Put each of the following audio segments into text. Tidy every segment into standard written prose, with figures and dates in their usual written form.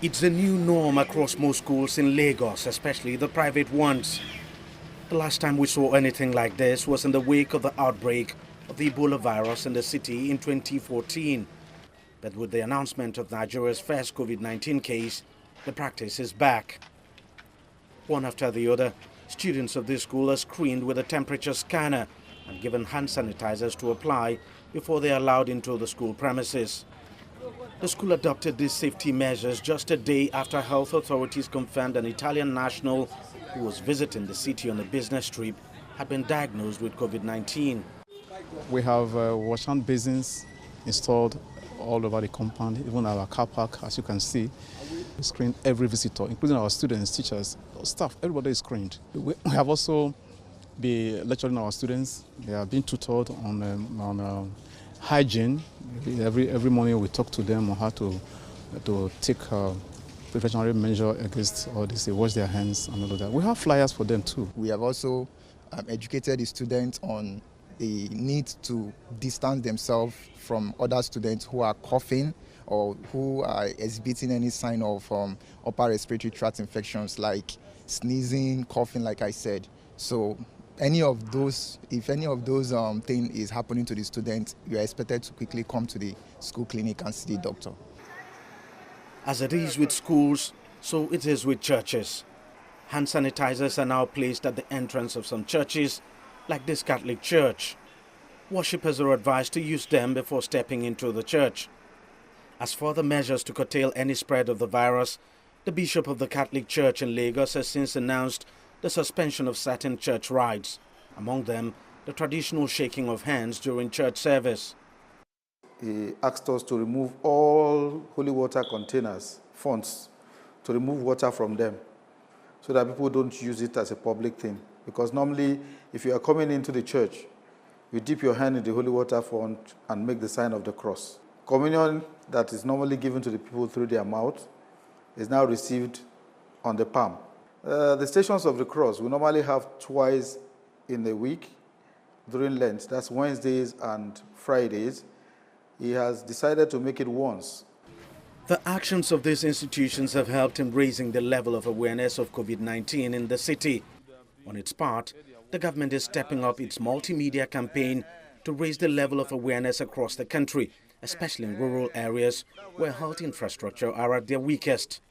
It's a new norm across most schools in Lagos, especially the private ones. The last time we saw anything like this was in the wake of the outbreak of the Ebola virus in the city in 2014. But with the announcement of Nigeria's first COVID-19 case, the practice is back. One after the other, students of this school are screened with a temperature scanner and given hand sanitizers to apply before they are allowed into the school premises. The school adopted these safety measures just a day after health authorities confirmed an Italian national who was visiting the city on a business trip had been diagnosed with COVID-19. We have wash hand basins installed all over the compound, even our car park, as you can see. We screen every visitor, including our students, teachers, staff, everybody is screened. We have also been lecturing our students. They are being tutored on hygiene. Every morning we talk to them on how to take precautionary measure against all this. They wash their hands and all of that. We have flyers for them too. We have also educated the students on the need to distance themselves from other students who are coughing or who are exhibiting any sign of upper respiratory tract infections like sneezing, coughing, like I said. So if any of those things is happening to the student, you are expected to quickly come to the school clinic and see the doctor. As it is with schools, so it is with churches. Hand sanitizers are now placed at the entrance of some churches, like this Catholic church. Worshippers are advised to use them before stepping into the church. As for the measures to curtail any spread of the virus, the Bishop of the Catholic Church in Lagos has since announced the suspension of certain church rites, among them the traditional shaking of hands during church service. He asked us to remove all holy water containers, fonts, to remove water from them so that people don't use it as a public thing. Because normally, if you are coming into the church, you dip your hand in the holy water font and make the sign of the cross. Communion that is normally given to the people through their mouth is now received on the palm. The Stations of the Cross we normally have twice in a week during Lent. That's Wednesdays and Fridays. He has decided to make it once. The actions of these institutions have helped in raising the level of awareness of COVID-19 in the city. On its part, the government is stepping up its multimedia campaign to raise the level of awareness across the country, especially in rural areas where health infrastructure are at their weakest.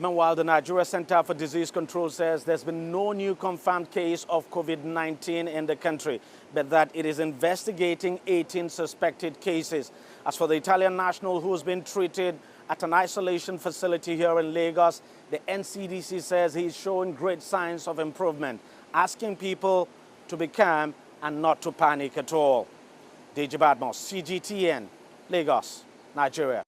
Meanwhile, the Nigeria Center for Disease Control says there's been no new confirmed case of COVID-19 in the country, but that it is investigating 18 suspected cases. As for the Italian national who's been treated at an isolation facility here in Lagos, the NCDC says he's showing great signs of improvement, asking people to be calm and not to panic at all. Deji Badmos, CGTN, Lagos, Nigeria.